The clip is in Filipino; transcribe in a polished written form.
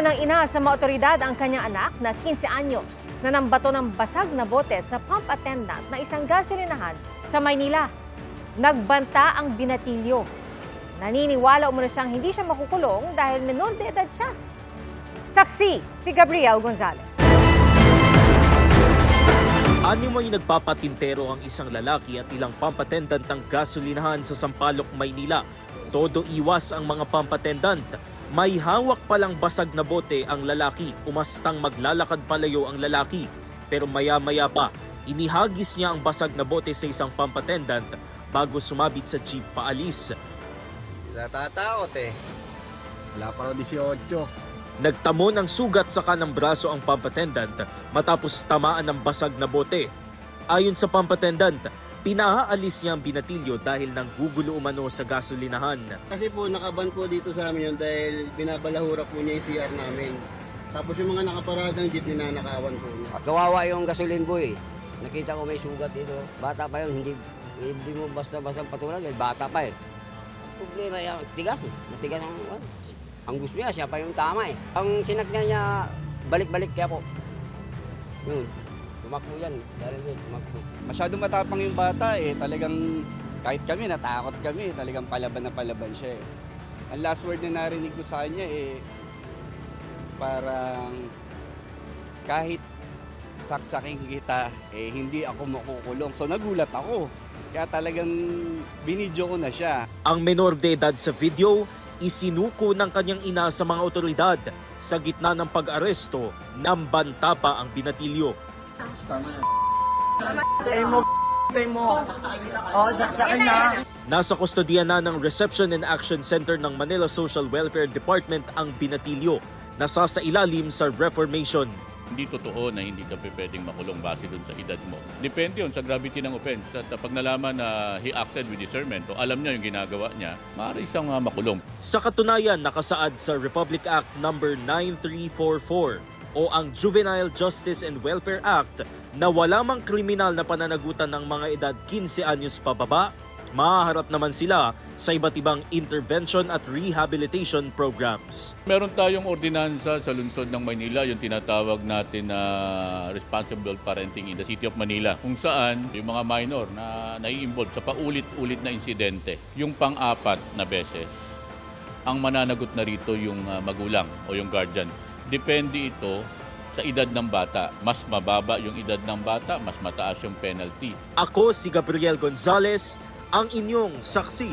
Isinugod ng ina sa mga otoridad ang kanyang anak na 15 anyos na nambato ng basag na bote sa pump attendant na isang gasolinahan sa Maynila. Nagbanta ang binatilyo. Naniniwala umano siyang hindi siya makukulong dahil menor de edad siya. Saksi, si Gabriel Gonzalez. Animoy nagpapatintero ang isang lalaki at ilang pump attendant ng gasolinahan sa Sampaloc, Maynila. Todo iwas ang mga pump attendant. May hawak palang basag na bote ang lalaki, umastang maglalakad palayo ang lalaki. Pero maya-maya pa, inihagis niya ang basag na bote sa isang pump attendant bago sumabit sa jeep paalis. Natatakot eh. Wala pa raw 18. Nagtamo ng sugat sa kanang braso ang pump attendant matapos tamaan ng basag na bote. Ayon sa pump attendant, pinaalis niya ang binatilyo dahil nanggugulo umano sa gasolinahan. Kasi po nakaban po dito sa amin yun dahil binabalahura po niya yung CR namin. Tapos yung mga nakaparadang jeep ninanakawan po niya. Kawawa yung gasoline boy. Nakita ko may sugat dito. Bata pa yun, hindi mo basta-basta patulan dahil bata pa eh. Problema yung tigas eh. Matigas ang gusto niya, siya pa yung tama eh. Ang sinakyan niya, balik-balik kaya po. Yun, tumakbo yan. Tumakbo. Masyadong matapang yung bata eh. Talagang kahit kami, natakot kami. Talagang palaban na palaban siya eh. Ang last word na narinig ko sa kanya eh, parang kahit saksakin kita, eh hindi ako makukulong. So nagulat ako. Kaya talagang binidyo ko na siya. Ang menor de edad sa video, isinuko ng kanyang ina sa mga otoridad. Sa gitna ng pag-aresto, nambanta pa ang binatilyo. Nasa kustodiya na ng Reception and Action Center ng Manila Social Welfare Department ang binatilyo. Nasasailalim sa reformation. Hindi totoo na hindi ka pwedeng makulong base dun sa edad mo. Depende yun sa gravity ng offense. At pag nalaman na he acted with discernment o alam niya yung ginagawa niya, maaari siyang makulong. Sa katunayan, nakasaad sa Republic Act No. 9344 o ang Juvenile Justice and Welfare Act na wala mang kriminal na pananagutan ng mga edad 15 anyos pababa, mahaharap naman sila sa iba't ibang intervention at rehabilitation programs. Meron tayong ordinansa sa lungsod ng Maynila, yung tinatawag natin na Responsible Parenting in the City of Manila, kung saan yung mga minor na nai-involve sa paulit-ulit na insidente, yung pang-apat na beses, ang mananagot na rito yung magulang o yung guardian. Depende ito sa edad ng bata. Mas mababa yung edad ng bata, mas mataas yung penalty. Ako si Gabriel Gonzalez, ang inyong saksi.